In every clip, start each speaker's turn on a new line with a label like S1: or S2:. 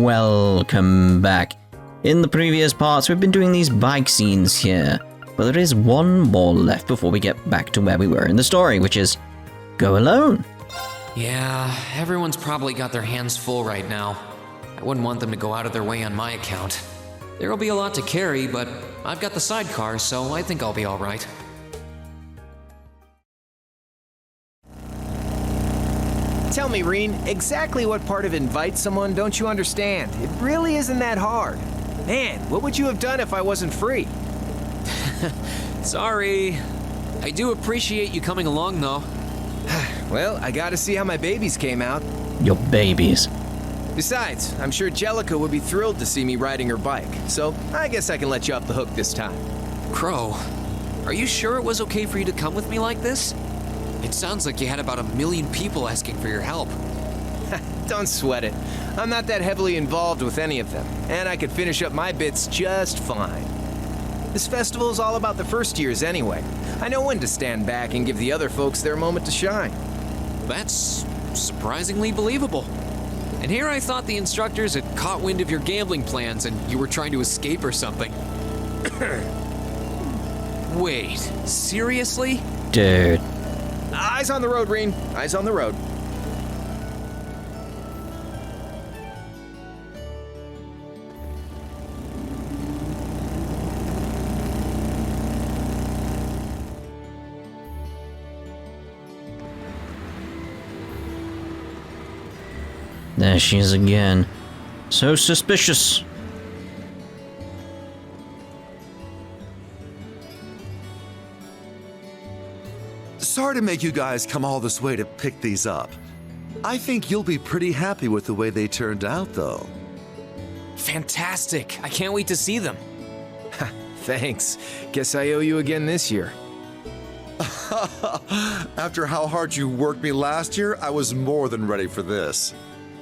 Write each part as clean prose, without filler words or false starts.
S1: welcome back. In the previous parts, we've been doing these bike scenes here, but there is one more left before we get back to where we were in the story, which is go alone.
S2: Yeah, everyone's probably got their hands full right now. I wouldn't want them to go out of their way on my account. There'll be a lot to carry, but I've got the sidecar, so I think I'll be all right.
S3: Tell me, Reen, exactly what part of invite someone don't you understand? It really isn't that hard. Man, what would you have done if I wasn't free?
S2: Sorry. I do appreciate you coming along, though.
S3: Well, I gotta see how my babies came out.
S1: Your babies.
S3: Besides, I'm sure Jellica would be thrilled to see me riding her bike, so I guess I can let you off the hook this time.
S2: Crow, are you sure it was okay for you to come with me like this? It sounds like you had about 1 million people asking for your help.
S3: Don't sweat it. I'm not that heavily involved with any of them, and I could finish up my bits just fine. This festival is all about the first years anyway. I know when to stand back and give the other folks their moment to shine.
S2: That's surprisingly believable. And here I thought the instructors had caught wind of your gambling plans and you were trying to escape or something. Wait, seriously?
S1: Dude.
S3: Eyes on the road, Reen. Eyes on the road.
S1: There she is again. So suspicious.
S4: Sorry to make you guys come all this way to pick these up. I think you'll be pretty happy with the way they turned out, though.
S2: Fantastic. I can't wait to see them.
S3: Thanks. Guess I owe you again this year.
S4: After how hard you worked me last year, I was more than ready for this.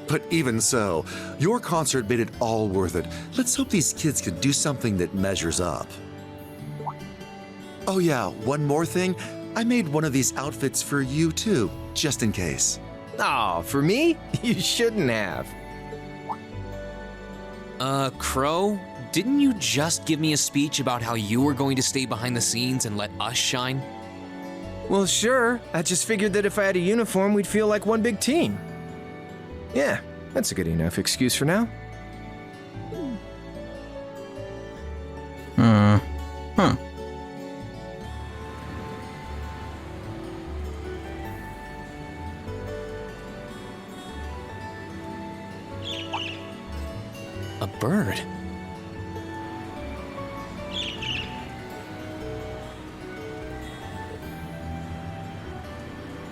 S4: But even so, your concert made it all worth it. Let's hope these kids can do something that measures up. Oh yeah, one more thing. I made one of these outfits for you too, just in case.
S3: Oh, for me? You shouldn't have.
S2: Crow, didn't you just give me a speech about how you were going to stay behind the scenes and let us shine?
S3: Well, sure. I just figured that if I had a uniform, we'd feel like one big team. Yeah, that's a good enough excuse for now.
S2: A bird?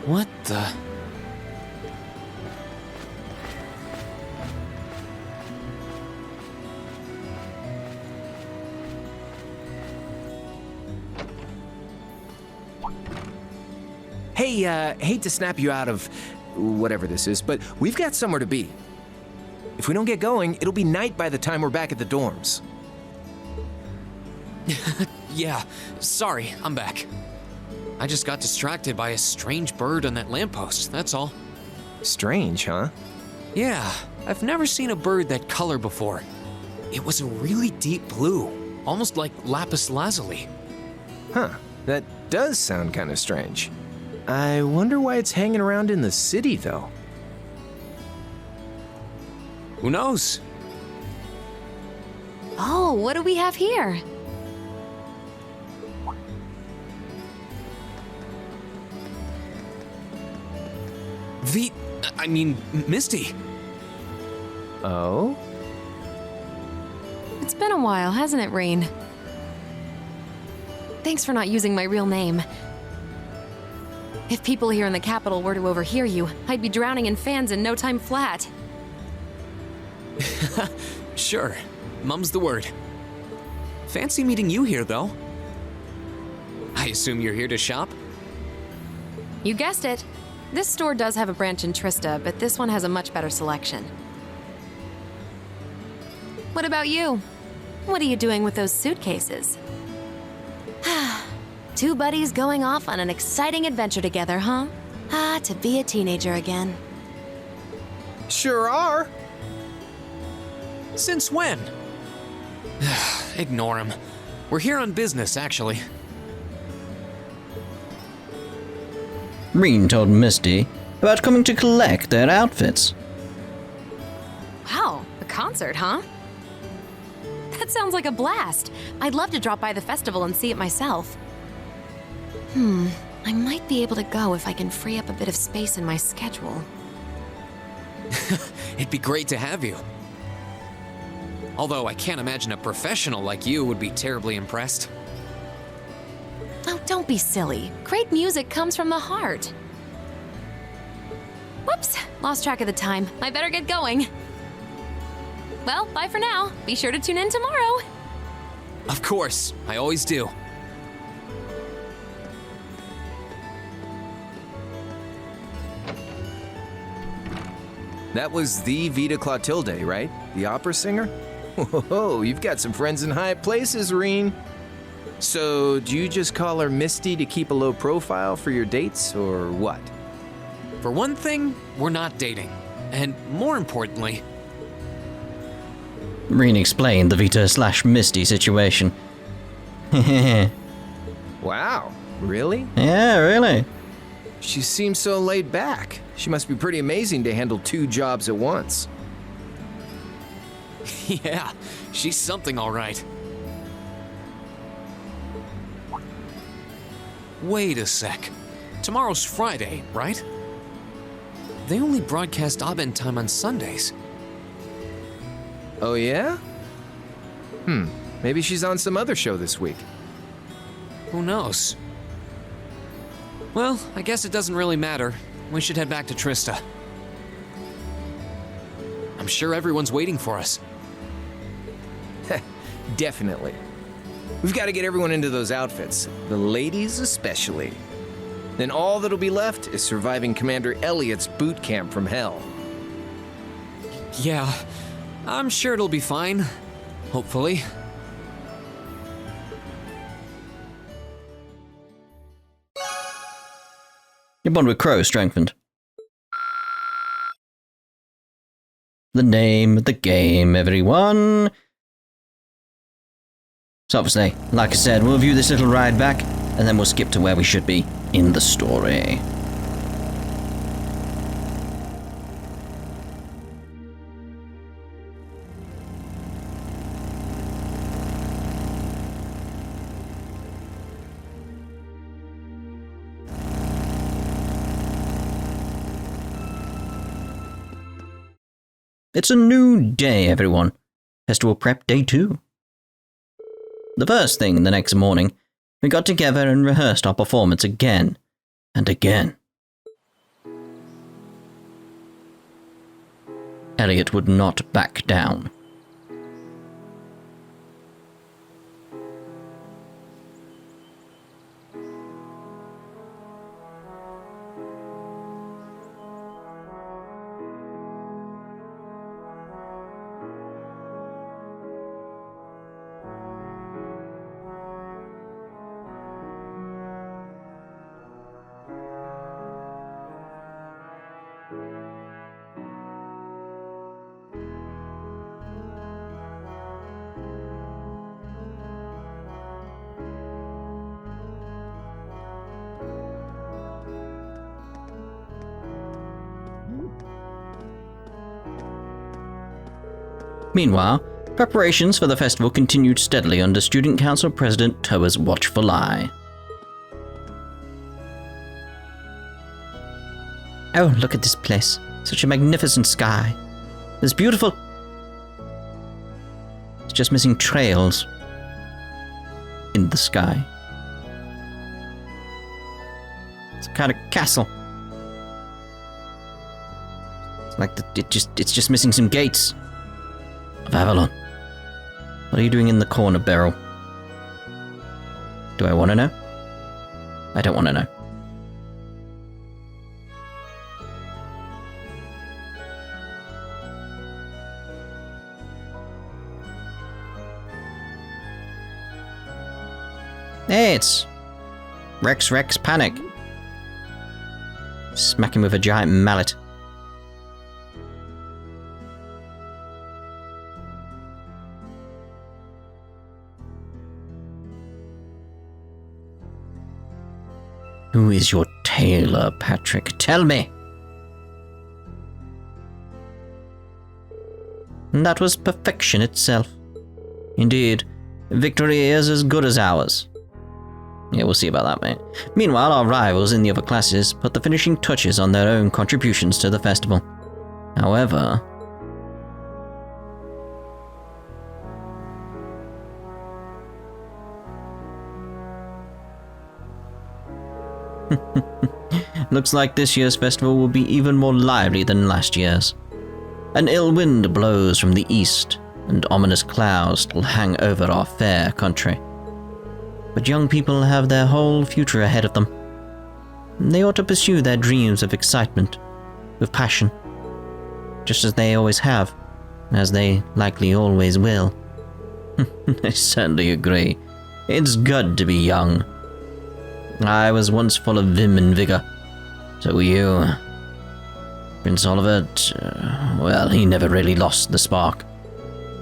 S2: What the?
S3: Hey, hate to snap you out of whatever this is, but we've got somewhere to be. If we don't get going, it'll be night by the time we're back at the dorms.
S2: Yeah, sorry, I'm back. I just got distracted by a strange bird on that lamppost, that's all.
S3: Strange, huh?
S2: Yeah, I've never seen a bird that color before. It was a really deep blue, almost like lapis lazuli.
S3: Huh, that does sound kind of strange. I wonder why it's hanging around in the city, though.
S2: Who knows?
S5: Oh, what do we have here?
S2: Misty.
S3: Oh?
S5: It's been a while, hasn't it, Rain? Thanks for not using my real name. If people here in the capital were to overhear you, I'd be drowning in fans in no time flat.
S2: Sure, mum's the word. Fancy meeting you here, though. I assume you're here to shop?
S5: You guessed it. This store does have a branch in Trista, but this one has a much better selection. What about you? What are you doing with those suitcases? Two buddies going off on an exciting adventure together, huh? To be a teenager again.
S3: Sure are.
S2: Since when? Ignore him. We're here on business, actually.
S1: Reen told Misty about coming to collect their outfits.
S5: Wow, a concert, huh? That sounds like a blast. I'd love to drop by the festival and see it myself. I might be able to go if I can free up a bit of space in my schedule.
S2: It'd be great to have you. Although I can't imagine a professional like you would be terribly impressed.
S5: Oh, don't be silly. Great music comes from the heart. Whoops, lost track of the time. I better get going. Well, bye for now. Be sure to tune in tomorrow.
S2: Of course, I always do.
S3: That was the Vita Clotilde, right? The opera singer? Whoa, you've got some friends in high places, Reen. So, do you just call her Misty to keep a low profile for your dates, or what?
S2: For one thing, we're not dating. And more importantly,
S1: Reen explained the Vita/Misty situation. Yeah,
S3: Wow, really?
S1: really?
S3: She seems so laid back. She must be pretty amazing to handle 2 jobs at once.
S2: yeah, she's something all right. Wait a sec. Tomorrow's Friday, right? They only broadcast Abend time on Sundays.
S3: Oh yeah? Maybe she's on some other show this week.
S2: Who knows? Well, I guess it doesn't really matter. We should head back to Trista. I'm sure everyone's waiting for us.
S3: Definitely. We've got to get everyone into those outfits, the ladies especially. Then all that'll be left is surviving Commander Elliot's boot camp from hell.
S2: Yeah, I'm sure it'll be fine. Hopefully.
S1: Your bond with Crow strengthened. The name of the game, everyone. So obviously, like I said, we'll view this little ride back, and then we'll skip to where we should be in the story. It's a new day, everyone. Festival prep day 2. The first thing the next morning, we got together and rehearsed our performance again and again. Elliot would not back down. Meanwhile, preparations for the festival continued steadily under Student Council President Toa's watchful eye. Oh, look at this place. Such a magnificent sky. It's beautiful. It's just missing trails in the sky. It's a kind of castle. It's like it's just missing some gates. Of Avalon. What are you doing in the corner, Beryl? Do I want to know? I don't want to know. Hey, it's Rex Panic. Smack him with a giant mallet. Who is your tailor, Patrick? Tell me! That was perfection itself. Indeed, victory is as good as ours. Yeah, we'll see about that, mate. Meanwhile, our rivals in the other classes put the finishing touches on their own contributions to the festival. However... looks like this year's festival will be even more lively than last year's. An ill wind blows from the east, and ominous clouds still hang over our fair country. But young people have their whole future ahead of them. They ought to pursue their dreams of excitement, with passion, just as they always have, as they likely always will. I certainly agree. It's good to be young. I was once full of vim and vigor. So were you. Prince Olivet, well, he never really lost the spark.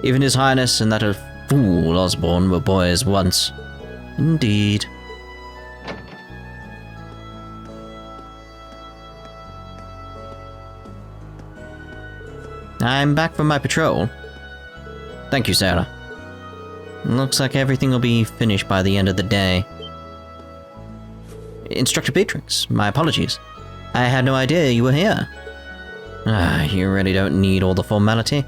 S1: Even His Highness and that old fool Osborne were boys once. Indeed. I'm back from my patrol. Thank you, Sarah. Looks like everything will be finished by the end of the day. Instructor Beatrix, my apologies. I had no idea you were here. You really don't need all the formality.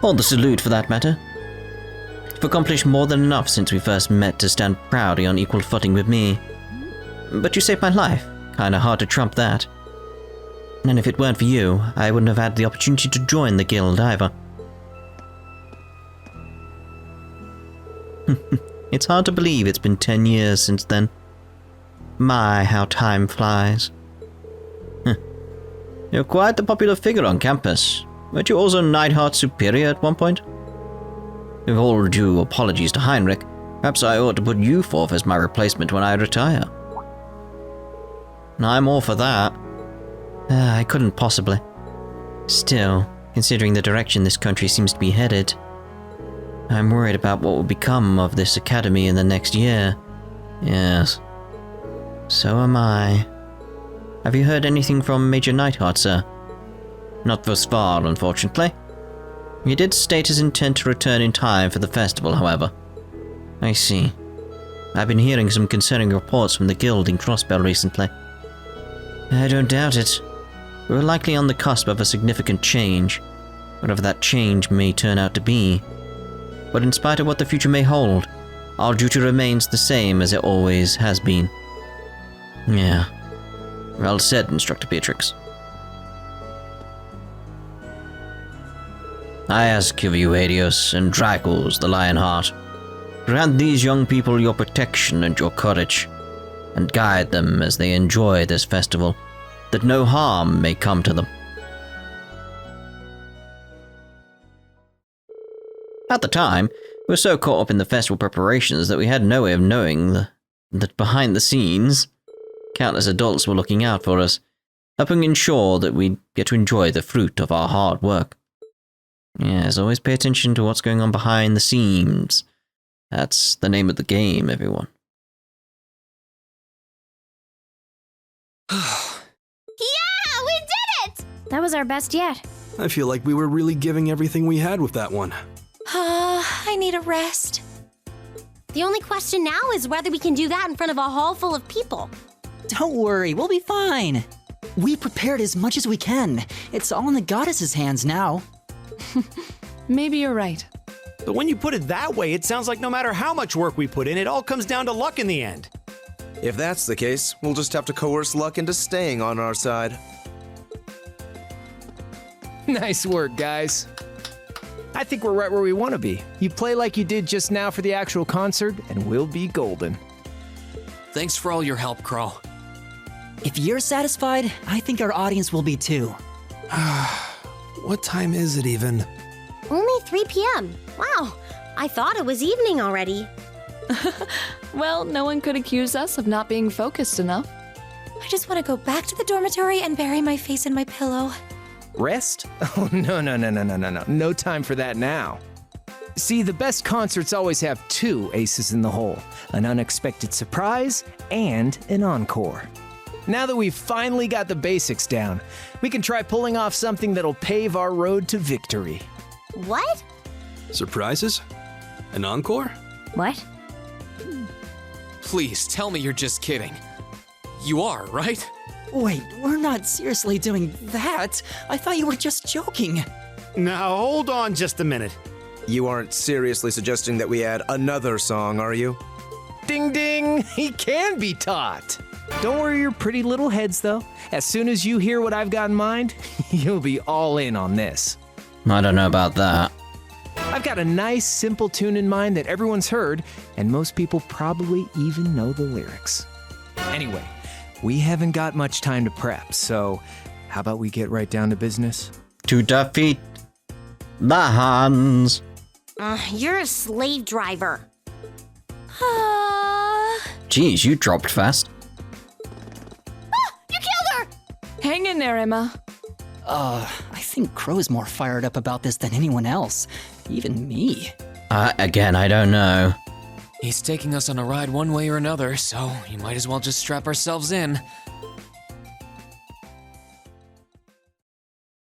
S1: Or the salute, for that matter. You've accomplished more than enough since we first met to stand proudly on equal footing with me. But you saved my life. Kinda hard to trump that. And if it weren't for you, I wouldn't have had the opportunity to join the guild either. It's hard to believe it's been 10 years since then. My, how time flies. You're quite the popular figure on campus. Weren't you also Neidhart Superior at one point? With all due apologies to Heinrich, perhaps I ought to put you forth as my replacement when I retire. I'm all for that. I couldn't possibly. Still, considering the direction this country seems to be headed, I'm worried about what will become of this academy in the next year. Yes. So am I. Have you heard anything from Major Neidhart, sir? Not thus far, unfortunately. He did state his intent to return in time for the festival, however. I see. I've been hearing some concerning reports from the guild in Crossbell recently. I don't doubt it. We're likely on the cusp of a significant change, whatever that change may turn out to be. But in spite of what the future may hold, our duty remains the same as it always has been. Yeah. Well said, Instructor Beatrix. I ask of you, Adios, and Dracos, the Lionheart, grant these young people your protection and your courage, and guide them as they enjoy this festival, that no harm may come to them. At the time, we were so caught up in the festival preparations that we had no way of knowing that behind the scenes, countless adults were looking out for us, helping ensure that we'd get to enjoy the fruit of our hard work. Yes, always pay attention to what's going on behind the scenes. That's the name of the game, everyone.
S6: Yeah, we did it! That was our best yet.
S7: I feel like we were really giving everything we had with that one.
S6: I need a rest. The only question now is whether we can do that in front of a hall full of people.
S8: Don't worry, we'll be fine. We prepared as much as we can. It's all in the goddess's hands now.
S9: Maybe you're right.
S10: But when you put it that way, it sounds like no matter how much work we put in, it all comes down to luck in the end.
S11: If that's the case, we'll just have to coerce luck into staying on our side.
S3: Nice work, guys. I think we're right where we want to be. You play like you did just now for the actual concert, and we'll be golden.
S2: Thanks for all your help, Crow.
S8: If you're satisfied, I think our audience will be too.
S7: What time is it even?
S6: Only 3 p.m. Wow, I thought it was evening already.
S9: Well, no one could accuse us of not being focused enough.
S12: I just want to go back to the dormitory and bury my face in my pillow.
S3: Rest? Oh, no. No time for that now. See, the best concerts always have two aces in the hole, an unexpected surprise and an encore. Now that we've finally got the basics down, we can try pulling off something that'll pave our road to victory.
S6: What?
S7: Surprises? An encore?
S6: What?
S2: Please tell me you're just kidding. You are, right?
S8: Wait, we're not seriously doing that. I thought you were just joking.
S10: Now, hold on just a minute.
S11: You aren't seriously suggesting that we add another song, are you?
S3: Ding ding! He can be taught! Don't worry your pretty little heads, though. As soon as you hear what I've got in mind, you'll be all in on this.
S1: I don't know about that.
S3: I've got a nice, simple tune in mind that everyone's heard, and most people probably even know the lyrics. Anyway, we haven't got much time to prep, so how about we get right down to business?
S1: To defeat the Huns.
S6: You're a slave driver.
S1: Geez, you dropped fast.
S6: You killed her!
S9: Hang in there, Emma.
S8: I think Crow's more fired up about this than anyone else. Even me.
S1: Again, I don't know.
S2: He's taking us on a ride one way or another, so you might as well just strap ourselves in.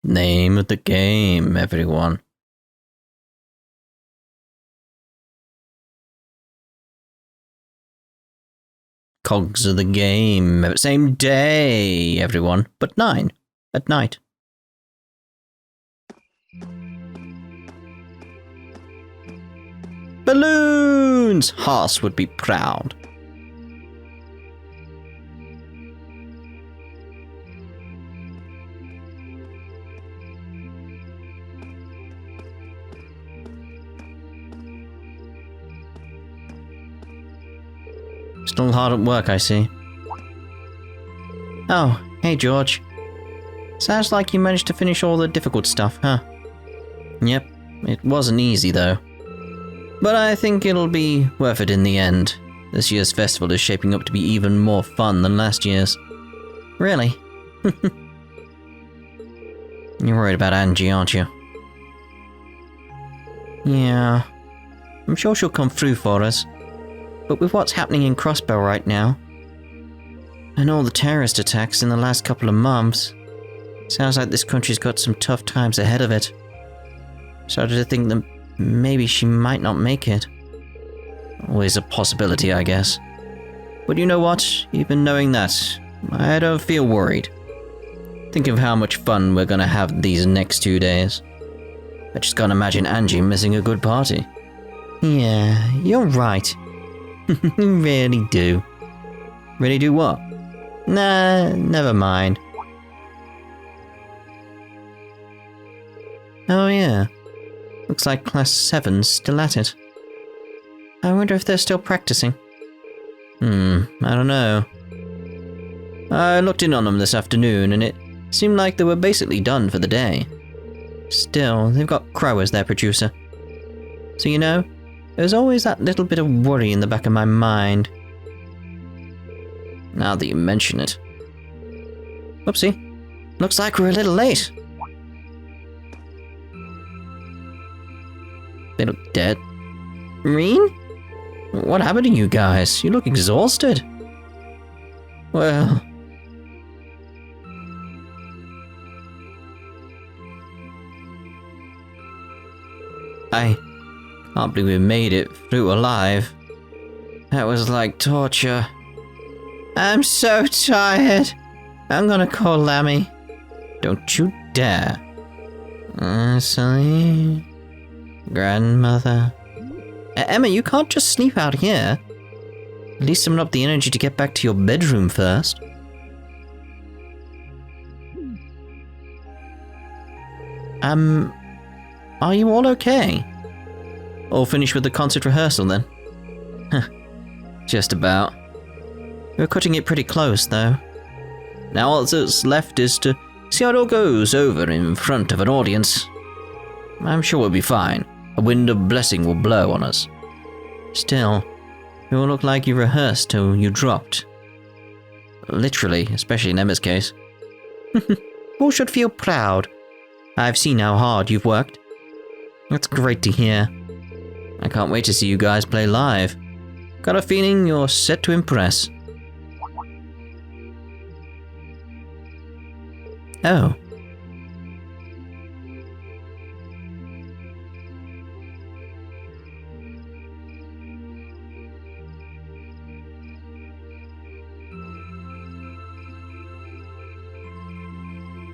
S1: Name of the game, everyone. Cogs of the game. Same day, everyone, but 9 at night. Balloons! Haas would be proud. Still hard at work, I see. Oh, hey George. Sounds like you managed to finish all the difficult stuff, huh? Yep, it wasn't easy though. But I think it'll be worth it in the end. This year's festival is shaping up to be even more fun than last year's. Really? You're worried about Angie, aren't you? Yeah. I'm sure she'll come through for us. But with what's happening in Crossbow right now, and all the terrorist attacks in the last couple of months, sounds like this country's got some tough times ahead of it. Started to think that maybe she might not make it. Always a possibility, I guess. But you know what? Even knowing that, I don't feel worried. Think of how much fun we're gonna have these next 2 days. I just can't imagine Angie missing a good party. Yeah, you're right. You really do. Really do what? Nah, never mind. Oh yeah. Looks like Class 7's still at it. I wonder if they're still practicing. I don't know. I looked in on them this afternoon and it seemed like they were basically done for the day. Still, they've got Crow as their producer. So you know, there's always that little bit of worry in the back of my mind. Now that you mention it. Whoopsie. Looks like we're a little late. They look dead. Reen? What happened to you guys? You look exhausted. Well... I can't believe we made it through alive. That was like torture. I'm so tired. I'm gonna call Lammy. Don't you dare. Silly. Grandmother. Emma, you can't just sleep out here. At least summon up the energy to get back to your bedroom first. Are you all okay? All finished with the concert rehearsal then? Just about. We're cutting it pretty close though. Now all that's left is to see how it all goes over in front of an audience. I'm sure we'll be fine. A wind of blessing will blow on us. Still, it will look like you rehearsed till you dropped. Literally, especially in Emma's case. All should feel proud. I've seen how hard you've worked. That's great to hear. I can't wait to see you guys play live. Got a feeling you're set to impress. Oh.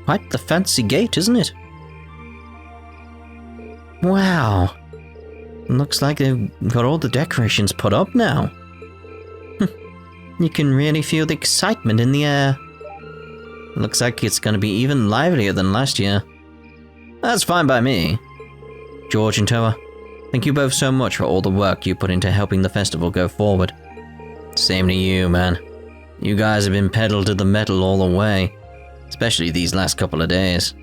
S1: Quite the fancy gate, isn't it? Wow. Looks like they've got all the decorations put up now. You can really feel the excitement in the air. Looks like it's going to be even livelier than last year. That's fine by me. George and Toa, thank you both so much for all the work you put into helping the festival go forward. Same to you, man. You guys have been pedal to the metal all the way. Especially these last couple of days.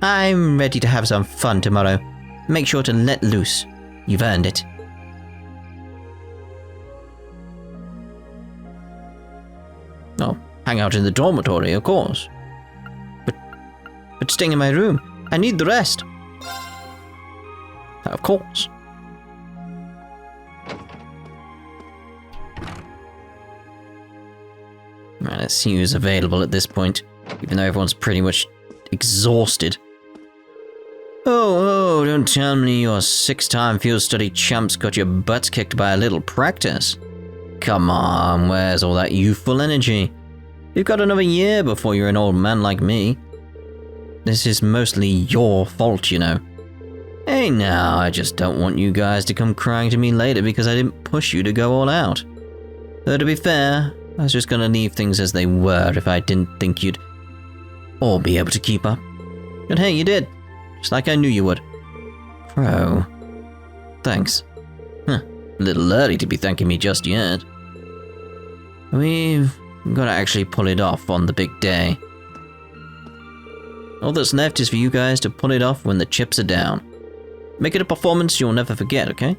S1: I'm ready to have some fun tomorrow. Make sure to let loose. You've earned it. Oh, hang out in the dormitory, of course. But staying in my room, I need the rest. Of course. Right, let's see who's available at this point, even though everyone's pretty much exhausted. Oh, don't tell me your 6-time field study champs got your butts kicked by a little practice. Come on, where's all that youthful energy? You've got another year before you're an old man like me. This is mostly your fault, you know. Hey now, I just don't want you guys to come crying to me later because I didn't push you to go all out. Though to be fair, I was just gonna leave things as they were if I didn't think you'd all be able to keep up. But hey, you did. Just like I knew you would. Crow. Thanks. A little early to be thanking me just yet. We've got to actually pull it off on the big day. All that's left is for you guys to pull it off when the chips are down. Make it a performance you'll never forget, okay?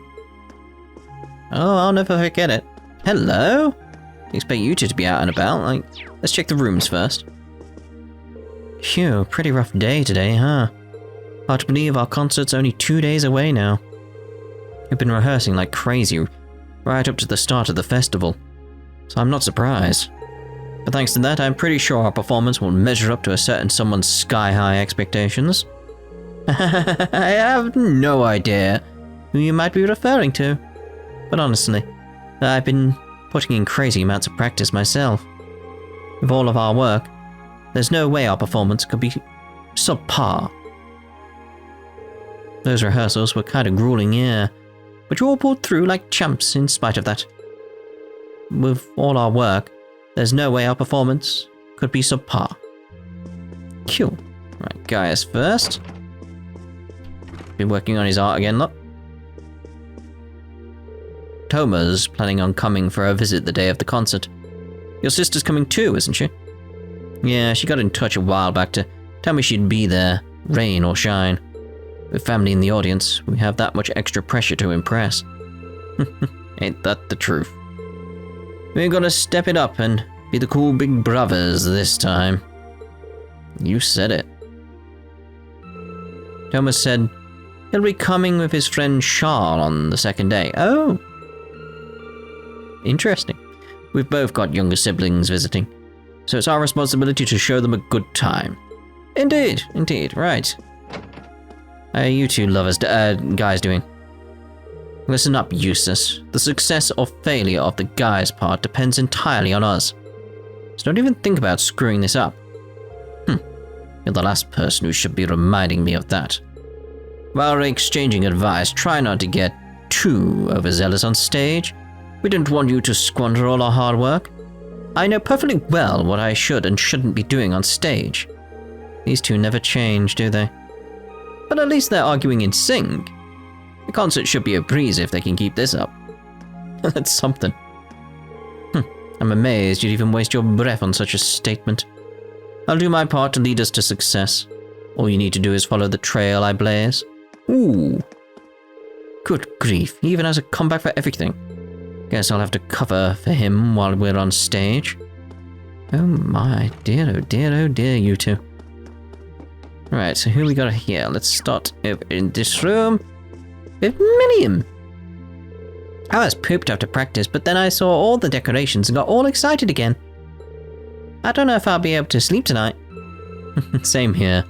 S1: Oh, I'll never forget it. Hello? Expect you two to be out and about. Like, let's check the rooms first. Phew, pretty rough day today, huh? Hard to believe our concert's only 2 days away now. We've been rehearsing like crazy right up to the start of the festival, so I'm not surprised. But thanks to that, I'm pretty sure our performance will measure up to a certain someone's sky-high expectations. I have no idea who you might be referring to, but honestly, I've been putting in crazy amounts of practice myself. With all of our work, there's no way our performance could be subpar. Those rehearsals were kind of grueling, yeah, but you all pulled through like champs in spite of that. With all our work, there's no way our performance could be subpar. Cool. Right, Gaius first. Been working on his art again, look. Toma's planning on coming for a visit the day of the concert. Your sister's coming too, isn't she? Yeah, she got in touch a while back to tell me she'd be there, rain or shine. With family in the audience, we have that much extra pressure to impress. Ain't that the truth? We're gonna step it up and be the cool big brothers this time. You said it. Thomas said he'll be coming with his friend Charles on the second day. Oh. Interesting. We've both got younger siblings visiting, so it's our responsibility to show them a good time. Indeed, right. How are you two guys doing? Listen up, Eustace. The success or failure of the guy's part depends entirely on us. So don't even think about screwing this up. You're the last person who should be reminding me of that. While we're exchanging advice, try not to get too overzealous on stage. We don't want you to squander all our hard work. I know perfectly well what I should and shouldn't be doing on stage. These two never change, do they? But at least they're arguing in sync. The concert should be a breeze if they can keep this up. That's something. I'm amazed you'd even waste your breath on such a statement. I'll do my part to lead us to success. All you need to do is follow the trail I blaze. Ooh. Good grief, he even has a comeback for everything. Guess I'll have to cover for him while we're on stage. Oh my, dear, oh dear, you two. Right, so who we got here? Let's start over in this room. with Milliam. I was pooped after practice, but then I saw all the decorations and got all excited again. I don't know if I'll be able to sleep tonight. Same here.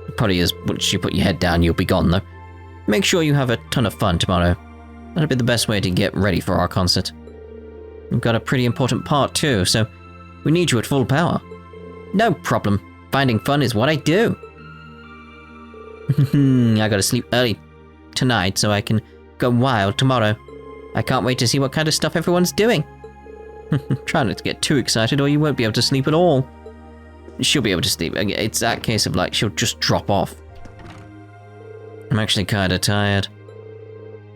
S1: It probably is once you put your head down, you'll be gone though. Make sure you have a ton of fun tomorrow. That'll be the best way to get ready for our concert. We've got a pretty important part too, so we need you at full power. No problem. Finding fun is what I do. I gotta sleep early tonight so I can go wild tomorrow. I can't wait to see what kind of stuff everyone's doing. Try not to get too excited or you won't be able to sleep at all. She'll be able to sleep. It's that case of like, she'll just drop off. I'm actually kinda tired.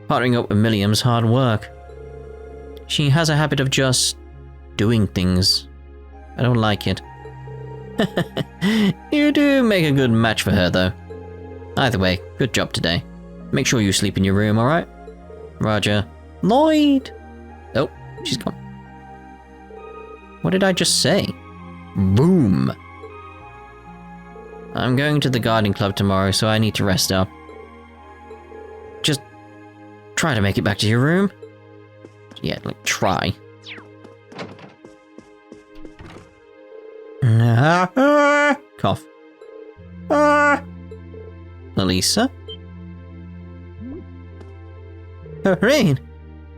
S1: Partnering up with Milliam's hard work. She has a habit of just doing things. I don't like it. You do make a good match for her though. Either way, good job today. Make sure you sleep in your room, alright? Roger. Lloyd! Oh, she's gone. What did I just say? Boom! I'm going to the gardening club tomorrow, so I need to rest up. Just try to make it back to your room. Yeah, like, try. Cough. Elisa? Rain,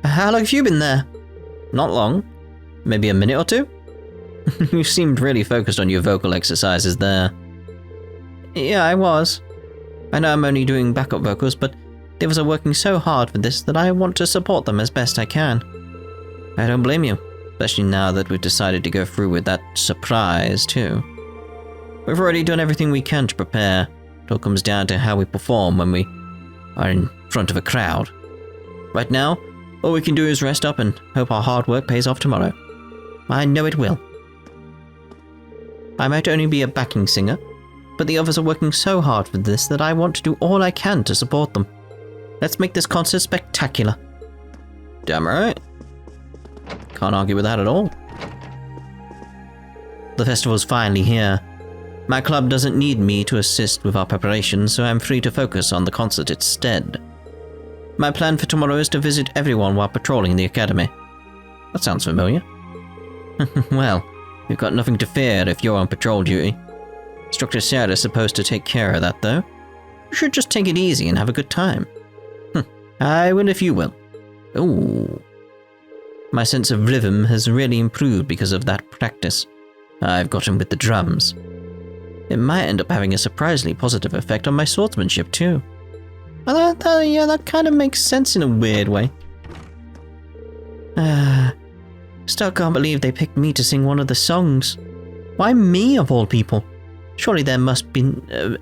S1: how long have you been there? Not long. Maybe a minute or two? You seemed really focused on your vocal exercises there. Yeah, I was. I know I'm only doing backup vocals, but Divas are working so hard for this that I want to support them as best I can. I don't blame you, especially now that we've decided to go through with that surprise too. We've already done everything we can to prepare. It all comes down to how we perform when we are in front of a crowd. Right now, all we can do is rest up and hope our hard work pays off tomorrow. I know it will. I might only be a backing singer, but the others are working so hard for this that I want to do all I can to support them. Let's make this concert spectacular. Damn right. Can't argue with that at all. The festival's finally here. My club doesn't need me to assist with our preparations, so I'm free to focus on the concert instead. My plan for tomorrow is to visit everyone while patrolling the academy. That sounds familiar. Well, you've got nothing to fear if you're on patrol duty. Instructor Sarah's supposed to take care of that, though. You should just take it easy and have a good time. I will if you will. Ooh. My sense of rhythm has really improved because of that practice. I've gotten with the drums. It might end up having a surprisingly positive effect on my swordsmanship, too. Yeah, that kind of makes sense in a weird way. Still can't believe they picked me to sing one of the songs. Why me, of all people? Surely there must be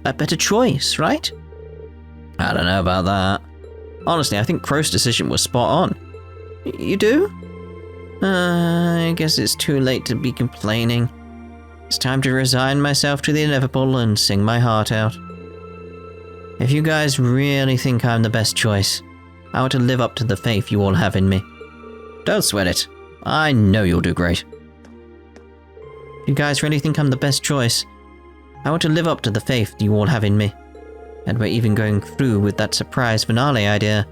S1: a better choice, right? I don't know about that. Honestly, I think Crow's decision was spot on. You do? I guess it's too late to be complaining. It's time to resign myself to the inevitable and sing my heart out. If you guys really think I'm the best choice, I want to live up to the faith you all have in me. Don't sweat it. I know you'll do great. If you guys really think I'm the best choice, I want to live up to the faith you all have in me. And we're even going through with that surprise finale idea,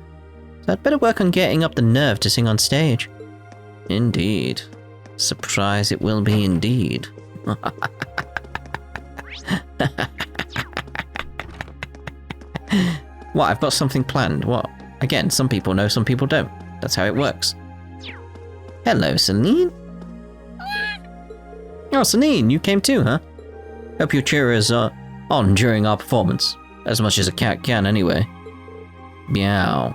S1: so I'd better work on getting up the nerve to sing on stage. Indeed. Surprise it will be indeed. What, I've got something planned, what? Again, some people know, some people don't. That's how it works. Hello, Celine. Oh, Celine, you came too, huh? Hope your cheer is on during our performance. As much as a cat can, anyway. Meow.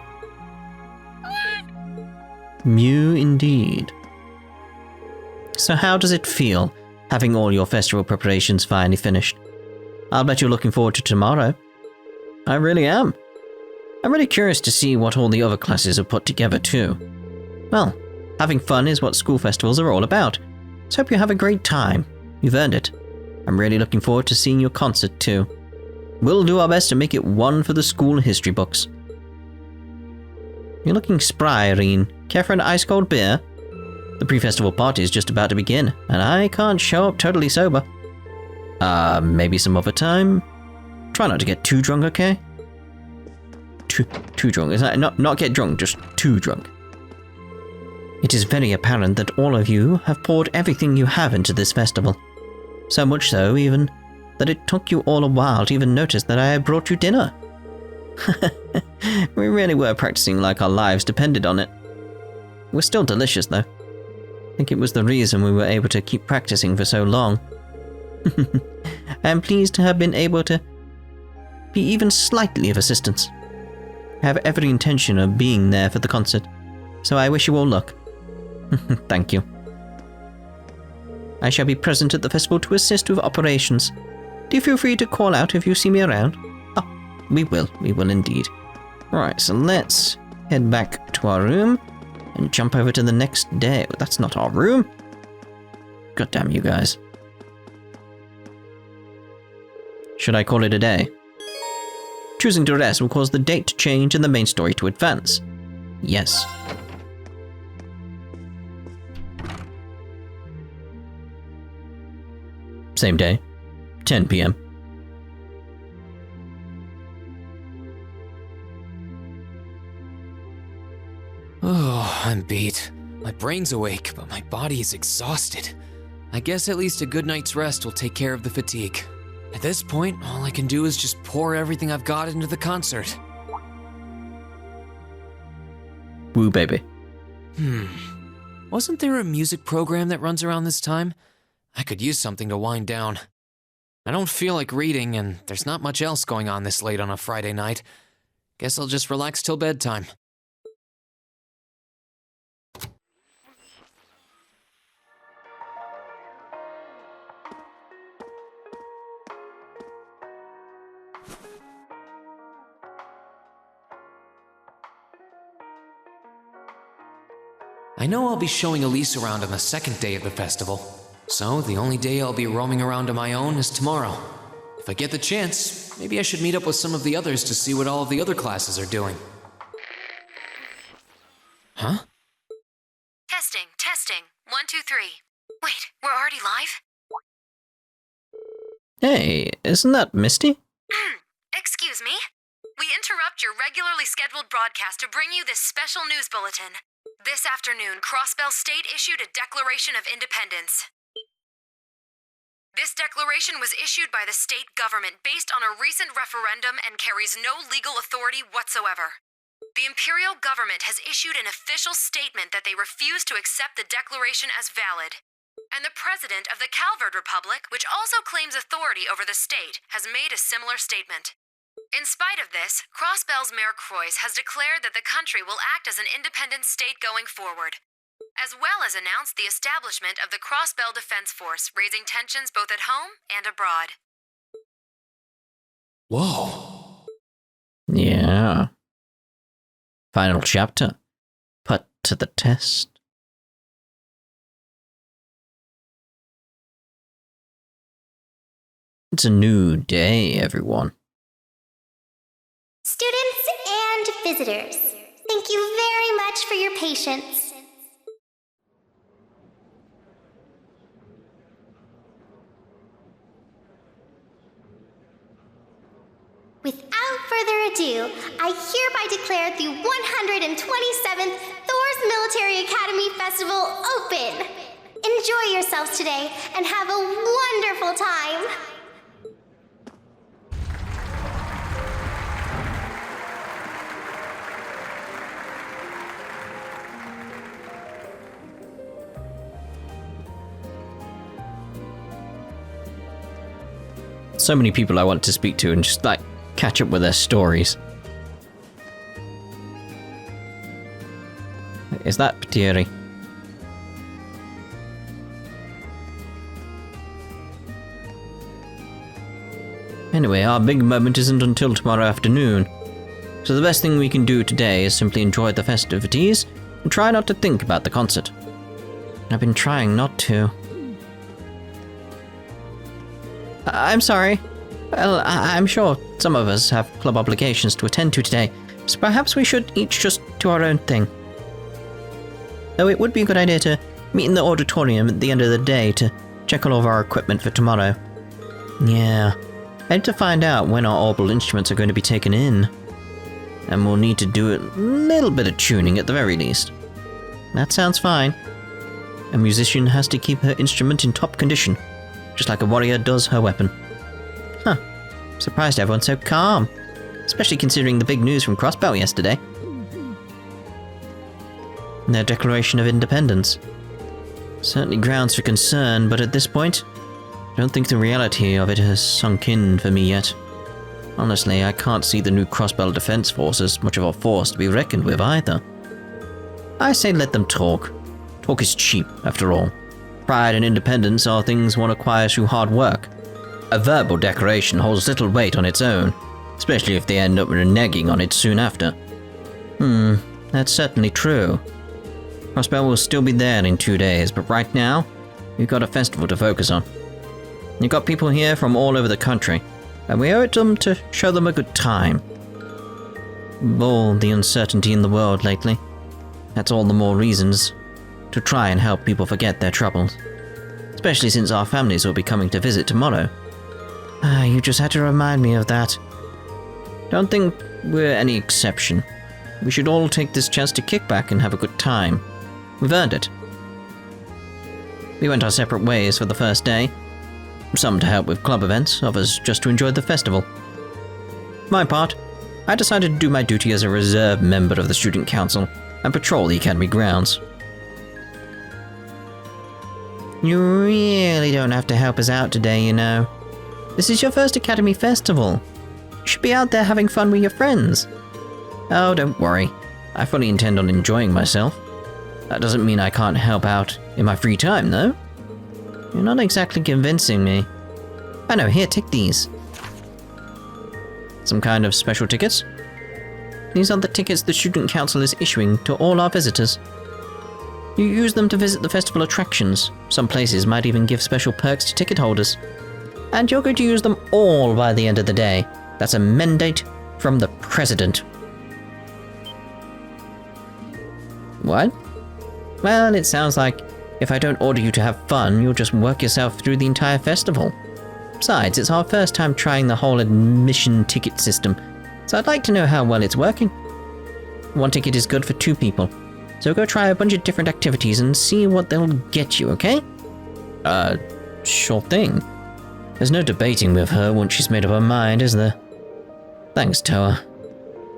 S1: Mew indeed. So how does it feel, having all your festival preparations finally finished? I'll bet you're looking forward to tomorrow. I really am. I'm really curious to see what all the other classes have put together too. Well, having fun is what school festivals are all about. So hope you have a great time. You've earned it. I'm really looking forward to seeing your concert too. We'll do our best to make it one for the school history books. You're looking spry, Irene. Care for an ice-cold beer? The pre-festival party is just about to begin, and I can't show up totally sober. Maybe some other time? Try not to get too drunk, okay? too drunk. Is that not get drunk, just too drunk. It is very apparent that all of you have poured everything you have into this festival. So much so, even, that it took you all a while to even notice that I had brought you dinner. We really were practicing like our lives depended on it. It was still delicious, though. I think it was the reason we were able to keep practicing for so long. I am pleased to have been able to be even slightly of assistance. I have every intention of being there for the concert, so I wish you all luck. Thank you. I shall be present at the festival to assist with operations. Do feel free to call out if you see me around. Oh, we will indeed. Right, so let's head back to our room and jump over to the next day. That's not our room. God damn you guys. Should I call it a day? Choosing to rest will cause the date to change and the main story to advance. Yes. Same day, 10 p.m.
S2: Oh, I'm beat. My brain's awake, but my body is exhausted. I guess at least a good night's rest will take care of the fatigue. At this point, all I can do is just pour everything I've got into the concert.
S1: Woo, baby.
S2: Wasn't there a music program that runs around this time? I could use something to wind down. I don't feel like reading, and there's not much else going on this late on a Friday night. Guess I'll just relax till bedtime. I know I'll be showing Elise around on the second day of the festival, so the only day I'll be roaming around on my own is tomorrow. If I get the chance, maybe I should meet up with some of the others to see what all of the other classes are doing. Huh?
S5: Testing. 1, 2, 3. Wait, we're already live?
S1: Hey, isn't that Misty?
S5: Excuse me? We interrupt your regularly scheduled broadcast to bring you this special news bulletin. This afternoon, Crossbell State issued a Declaration of Independence. This declaration was issued by the state government based on a recent referendum and carries no legal authority whatsoever. The Imperial government has issued an official statement that they refuse to accept the declaration as valid. And the president of the Calvard Republic, which also claims authority over the state, has made a similar statement. In spite of this, Crossbell's Mayor Croix has declared that the country will act as an independent state going forward, as well as announced the establishment of the Crossbell Defense Force, raising tensions both at home and abroad.
S2: Whoa.
S1: Yeah. Final chapter. Put to the test. It's a new day, everyone.
S6: Students and visitors, thank you very much for your patience. Without further ado, I hereby declare the 127th Thors Military Academy Festival open. Enjoy yourselves today and have a wonderful time.
S1: So many people I want to speak to and just, like, catch up with their stories. Is that Patieri? Anyway, our big moment isn't until tomorrow afternoon, so the best thing we can do today is simply enjoy the festivities and try not to think about the concert. I've been trying not to. I'm sorry. Well, I'm sure some of us have club obligations to attend to today, so perhaps we should each just do our own thing. Though it would be a good idea to meet in the auditorium at the end of the day to check all of our equipment for tomorrow. Yeah, I need to find out when our orbital instruments are going to be taken in. and we'll need to do a little bit of tuning at the very least. That sounds fine. A musician has to keep her instrument in top condition, just like a warrior does her weapon. Huh. Surprised everyone's so calm, especially considering the big news from Crossbell yesterday. Their Declaration of Independence. Certainly grounds for concern, but at this point, I don't think the reality of it has sunk in for me yet. Honestly, I can't see the new Crossbell Defense Force as much of a force to be reckoned with either. I say let them talk. Talk is cheap, after all. Pride and independence are things one acquires through hard work. A verbal declaration holds little weight on its own, especially if they end up reneging on it soon after. That's certainly true. Crossbell will still be there in 2 days, but right now, we've got a festival to focus on. You've got people here from all over the country, and we owe it to them to show them a good time. With all the uncertainty in the world lately, that's all the more reasons to try and help people forget their troubles. Especially since our families will be coming to visit tomorrow. You just had to remind me of that. Don't think we're any exception. We should all take this chance to kick back and have a good time. We've earned it. We went our separate ways for the first day. Some to help with club events, others just to enjoy the festival. For my part, I decided to do my duty as a reserve member of the student council and patrol the academy grounds. You really don't have to help us out today, you know. This is your first academy festival. You should be out there having fun with your friends. Oh, don't worry. I fully intend on enjoying myself. That doesn't mean I can't help out in my free time, though. You're not exactly convincing me. I know, here, take these. Some kind of special tickets? These are the tickets the student council is issuing to all our visitors. You use them to visit the festival attractions. Some places might even give special perks to ticket holders. And you're going to use them all by the end of the day. That's a mandate from the president. What? Well, it sounds like if I don't order you to have fun, you'll just work yourself through the entire festival. Besides, it's our first time trying the whole admission ticket system, so I'd like to know how well it's working. One ticket is good for 2 people, so go try a bunch of different activities and see what they'll get you, okay? Sure thing. There's no debating with her once she's made up her mind, is there? Thanks, Toa.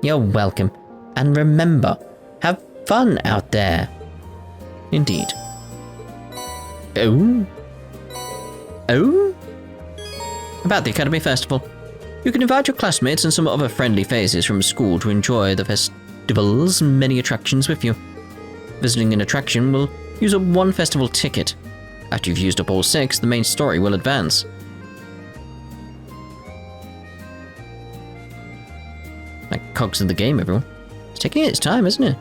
S1: You're welcome. And remember, have fun out there. Indeed. Oh? About the Academy Festival. You can invite your classmates and some other friendly faces from school to enjoy the festival's many attractions with you. Visiting an attraction will use up 1 festival ticket. After you've used up all 6, the main story will advance. Like cogs of the game, everyone. It's taking its time, isn't it?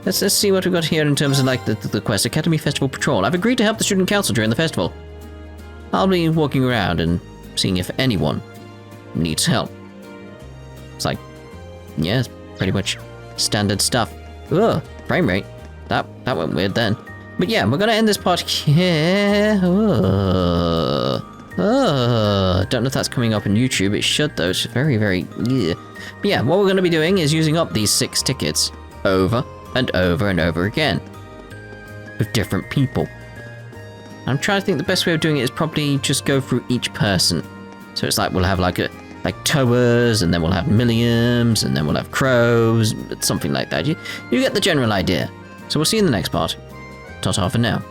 S1: Let's see what we've got here in terms of like the quest. Academy Festival Patrol. I've agreed to help the student council during the festival. I'll be walking around and seeing if anyone needs help. It's like, yeah, it's pretty much standard stuff. Ugh, frame rate. That went weird then. But yeah, we're gonna end this part here. Don't know if that's coming up on YouTube. It should though. It's very, very, yeah. But yeah, what we're gonna be doing is using up these 6 tickets over and over and over again with different people. I'm trying to think the best way of doing it is probably just go through each person. So it's like we'll have like Toas, and then we'll have Milliams, and then we'll have Crows, something like that. You get the general idea. So we'll see you in the next part. Ta-ta for now.